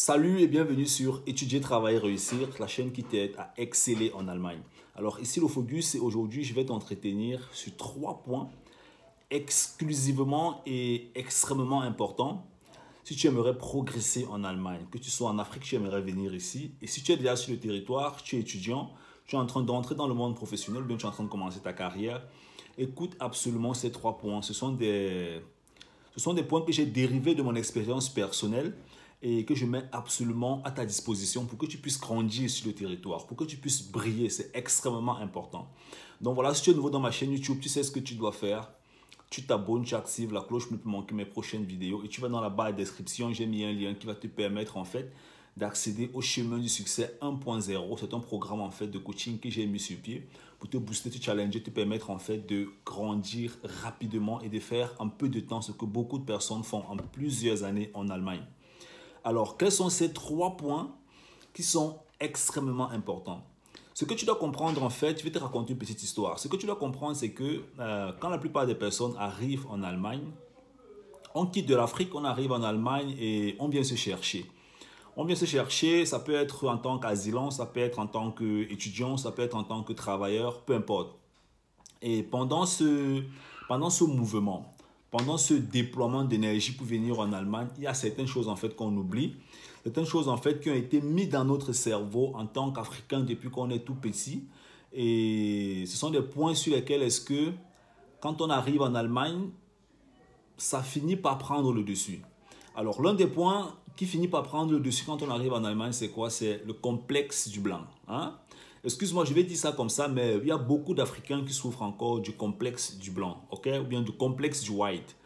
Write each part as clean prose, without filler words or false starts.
Salut et bienvenue sur Étudier, Travailler, Réussir, la chaîne qui t'aide à exceller en Allemagne. Alors ici le focus, c'est aujourd'hui je vais t'entretenir sur 3 points exclusivement et extrêmement importants si tu aimerais progresser en Allemagne, que tu sois en Afrique, tu aimerais venir ici. Et si tu es déjà sur le territoire, tu es étudiant, tu es en train d'entrer dans le monde professionnel, bien tu es en train de commencer ta carrière, écoute absolument ces 3 points. Ce sont des points que j'ai dérivés de mon expérience personnelle et que je mets absolument à ta disposition pour que tu puisses grandir sur le territoire, pour que tu puisses briller. C'est extrêmement important. Donc voilà, si tu es nouveau dans ma chaîne YouTube, tu sais ce que tu dois faire. Tu t'abonnes, tu actives la cloche pour ne plus manquer mes prochaines vidéos et tu vas dans la barre de description, j'ai mis un lien qui va te permettre en fait d'accéder au chemin du succès 1.0. C'est un programme en fait de coaching que j'ai mis sur pied pour te booster, te challenger, te permettre en fait de grandir rapidement et de faire en peu de temps ce que beaucoup de personnes font en plusieurs années en Allemagne. Alors, quels sont ces 3 points qui sont extrêmement importants? Ce que tu dois comprendre, en fait, je vais te raconter une petite histoire. Ce que tu dois comprendre, c'est que quand la plupart des personnes arrivent en Allemagne, on quitte de l'Afrique, on arrive en Allemagne et on vient se chercher. On vient se chercher, ça peut être en tant qu'asylant, ça peut être en tant qu'étudiant, ça peut être en tant que travailleur, peu importe. Et pendant ce mouvement, pendant ce déploiement d'énergie pour venir en Allemagne, il y a certaines choses en fait qu'on oublie. Certaines choses en fait qui ont été mises dans notre cerveau en tant qu'Africain depuis qu'on est tout petit. Et ce sont des points sur lesquels est-ce que quand on arrive en Allemagne, ça finit par prendre le dessus. Alors l'un des points qui finit par prendre le dessus quand on arrive en Allemagne, c'est quoi? C'est le complexe du blanc. Excuse-moi, je vais dire ça comme ça, mais il y a beaucoup d'Africains qui souffrent encore du complexe du blanc, ok? Ou bien du complexe du white.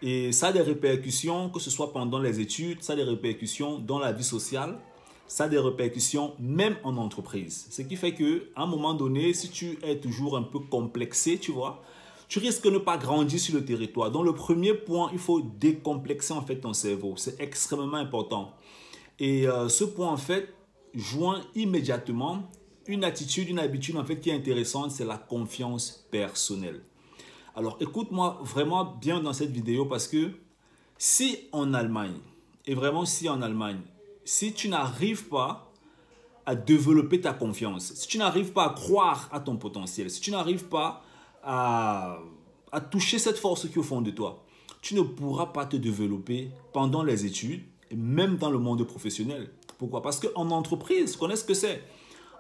Et ça a des répercussions, que ce soit pendant les études, ça a des répercussions dans la vie sociale, ça a des répercussions même en entreprise. Ce qui fait qu'à un moment donné, si tu es toujours un peu complexé, tu vois, tu risques de ne pas grandir sur le territoire. Donc le premier point, il faut décomplexer en fait ton cerveau. C'est extrêmement important. Et ce point en fait joint immédiatement une attitude, une habitude en fait qui est intéressante, c'est la confiance personnelle. Alors écoute-moi vraiment bien dans cette vidéo parce que si en Allemagne, et vraiment si en Allemagne, si tu n'arrives pas à développer ta confiance, si tu n'arrives pas à croire à ton potentiel, si tu n'arrives pas à toucher cette force qui est au fond de toi, tu ne pourras pas te développer pendant les études et même dans le monde professionnel. Pourquoi? Parce qu'en entreprise, tu connais ce que c'est.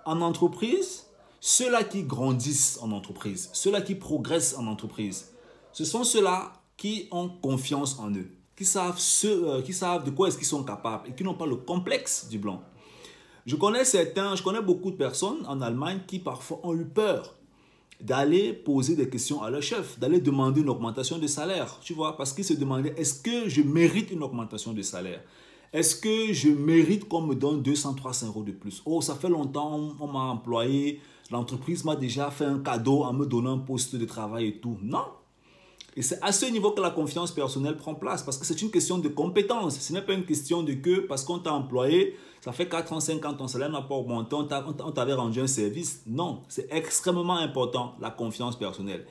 En entreprise, ceux-là qui grandissent en entreprise, ceux-là qui progressent en entreprise, ce sont ceux-là qui ont confiance en eux, qui savent de quoi est-ce qu'ils sont capables et qui n'ont pas le complexe du blanc. Je connais beaucoup de personnes en Allemagne qui parfois ont eu peur d'aller poser des questions à leur chef, d'aller demander une augmentation de salaire, tu vois, parce qu'ils se demandaient, est-ce que je mérite une augmentation de salaire? Est-ce que je mérite qu'on me donne 200-300 euros de plus? Oh, ça fait longtemps, on m'a employé, l'entreprise m'a déjà fait un cadeau en me donnant un poste de travail et tout. Non. Et c'est à ce niveau que la confiance personnelle prend place, parce que c'est une question de compétence. Ce n'est pas une question de que parce qu'on t'a employé, ça fait 4 ans, 5 ans, ton salaire n'a pas augmenté, on t'avait rendu un service. Non, c'est extrêmement important, la confiance personnelle.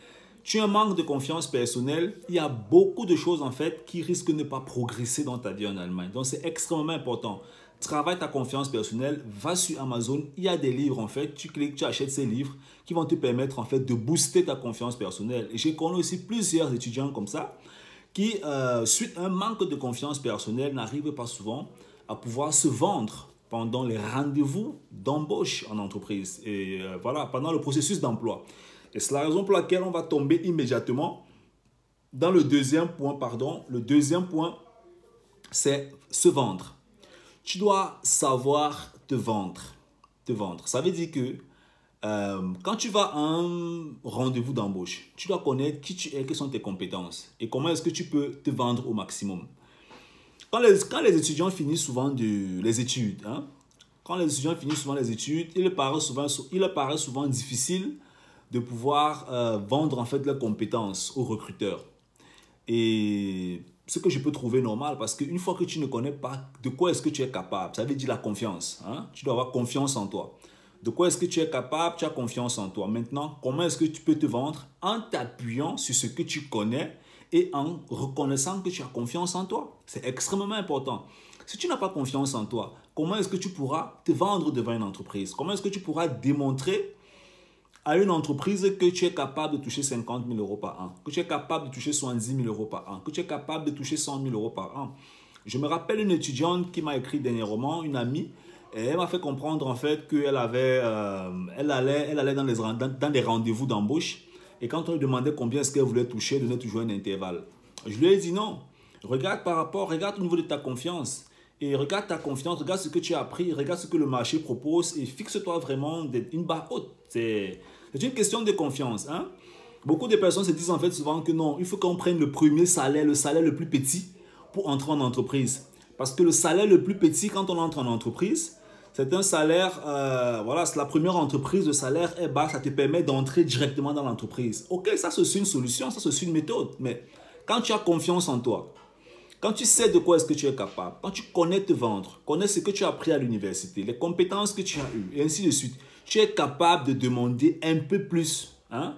Tu as un manque de confiance personnelle, il y a beaucoup de choses en fait qui risquent de ne pas progresser dans ta vie en Allemagne. Donc c'est extrêmement important. Travaille ta confiance personnelle, va sur Amazon, il y a des livres en fait, tu cliques, tu achètes ces livres qui vont te permettre en fait de booster ta confiance personnelle. Et j'ai connu aussi plusieurs étudiants comme ça qui, suite à un manque de confiance personnelle, n'arrivent pas souvent à pouvoir se vendre pendant les rendez-vous d'embauche en entreprise et voilà, pendant le processus d'emploi. Et c'est la raison pour laquelle on va tomber immédiatement dans le deuxième point, Le deuxième point, c'est se vendre. Tu dois savoir te vendre. Ça veut dire que quand tu vas à un rendez-vous d'embauche, tu dois connaître qui tu es, quelles sont tes compétences et comment est-ce que tu peux te vendre au maximum. Quand les étudiants finissent souvent les études, il leur paraît souvent difficile de pouvoir vendre en fait leurs compétences aux recruteurs. Et ce que je peux trouver normal, parce qu'une fois que tu ne connais pas de quoi est-ce que tu es capable, ça veut dire la confiance. Tu dois avoir confiance en toi. De quoi est-ce que tu es capable, tu as confiance en toi. Maintenant, comment est-ce que tu peux te vendre? En t'appuyant sur ce que tu connais et en reconnaissant que tu as confiance en toi. C'est extrêmement important. Si tu n'as pas confiance en toi, comment est-ce que tu pourras te vendre devant une entreprise? Comment est-ce que tu pourras démontrer à une entreprise que tu es capable de toucher 50 000 euros par an, que tu es capable de toucher 70 000 euros par an, que tu es capable de toucher 100 000 euros par an? Je me rappelle une étudiante qui m'a écrit dernièrement, une amie, et elle m'a fait comprendre en fait qu'elle elle allait dans des rendez-vous d'embauche, et quand on lui demandait combien est-ce qu'elle voulait toucher, elle donnait toujours un intervalle. Je lui ai dit non, regarde au niveau de ta confiance, et regarde ta confiance, regarde ce que tu as appris, regarde ce que le marché propose, et fixe-toi vraiment une barre haute. C'est une question de confiance. Hein? Beaucoup de personnes se disent en fait souvent que non, il faut qu'on prenne le premier salaire, le salaire le plus petit, pour entrer en entreprise. Parce que le salaire le plus petit quand on entre en entreprise, c'est un salaire, voilà, c'est la première entreprise, le salaire est bas, ça te permet d'entrer directement dans l'entreprise. Ok, ça c'est une solution, ça c'est une méthode, mais quand tu as confiance en toi, quand tu sais de quoi est-ce que tu es capable, quand tu connais te vendre, connais ce que tu as appris à l'université, les compétences que tu as eues, et ainsi de suite, tu es capable de demander un peu plus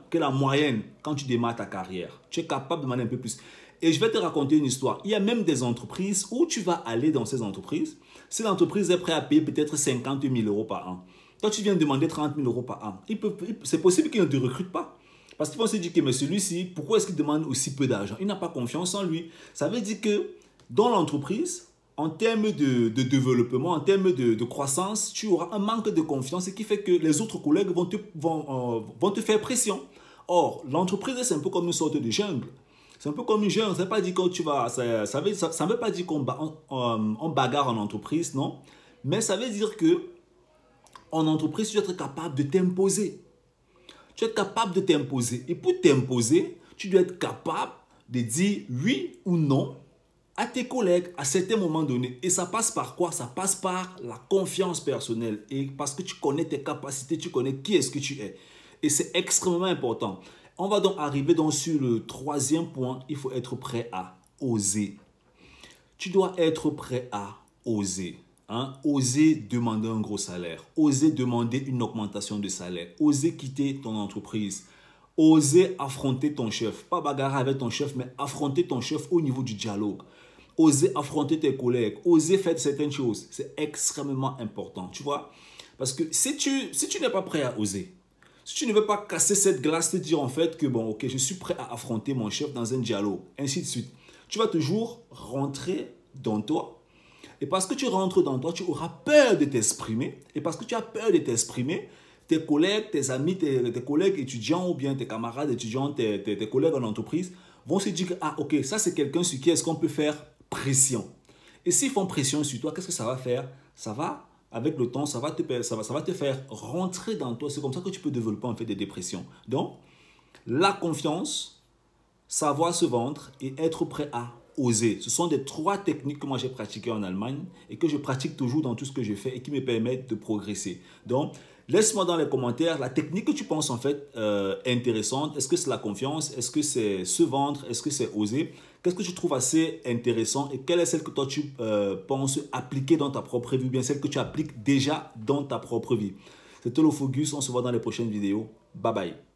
que la moyenne quand tu démarres ta carrière. Tu es capable de demander un peu plus. Et je vais te raconter une histoire. Il y a même des entreprises où tu vas aller dans ces entreprises. Si l'entreprise est prête à payer peut-être 50 000 euros par an, toi tu viens de demander 30 000 euros par an, c'est possible qu'ils ne te recrutent pas. Parce qu'ils vont se dire que mais celui-ci, pourquoi est-ce qu'il demande aussi peu d'argent? Il n'a pas confiance en lui. Ça veut dire que dans l'entreprise, en termes de développement, en termes de croissance, tu auras un manque de confiance, ce qui fait que les autres collègues vont te faire pression. Or, l'entreprise, c'est un peu comme une sorte de jungle. C'est un peu comme une jungle. Ça ne veut pas dire que tu vas, ça veut pas dire qu'on bagarre en entreprise, non. Mais ça veut dire que en entreprise, tu dois être capable de t'imposer. Tu dois être capable de t'imposer. Et pour t'imposer, tu dois être capable de dire oui ou non à tes collègues à certains moments donnés. Et ça passe par quoi? Ça passe par la confiance personnelle. Et parce que tu connais tes capacités, tu connais qui est-ce que tu es. Et c'est extrêmement important. On va donc arriver sur le troisième point. Il faut être prêt à oser. Tu dois être prêt à oser. Oser demander un gros salaire. Oser demander une augmentation de salaire. Oser quitter ton entreprise. Oser affronter ton chef. Pas bagarrer avec ton chef, mais affronter ton chef au niveau du dialogue. Oser affronter tes collègues. Oser faire certaines choses. C'est extrêmement important. Tu vois? Parce que si tu n'es pas prêt à oser, si tu ne veux pas casser cette glace, te dire en fait que bon, ok, je suis prêt à affronter mon chef dans un dialogue, ainsi de suite. Tu vas toujours rentrer dans toi. Et parce que tu rentres dans toi, tu auras peur de t'exprimer. Et parce que tu as peur de t'exprimer, tes collègues, tes amis, tes collègues étudiants ou bien tes camarades étudiants, tes collègues en entreprise vont se dire que, ah ok, ça c'est quelqu'un sur qui est-ce qu'on peut faire pression. Et s'ils font pression sur toi, qu'est-ce que ça va faire? Ça va, avec le temps, ça va te faire rentrer dans toi. C'est comme ça que tu peux développer en fait des dépressions. Donc, la confiance, savoir se vendre et être prêt à oser. Ce sont des 3 techniques que moi j'ai pratiquées en Allemagne et que je pratique toujours dans tout ce que je fais et qui me permettent de progresser. Donc, laisse-moi dans les commentaires la technique que tu penses en fait intéressante. Est-ce que c'est la confiance? Est-ce que c'est se vendre? Est-ce que c'est oser? Qu'est-ce que tu trouves assez intéressant et quelle est celle que toi tu penses appliquer dans ta propre vie ou bien celle que tu appliques déjà dans ta propre vie? C'était Lofogus, on se voit dans les prochaines vidéos. Bye bye.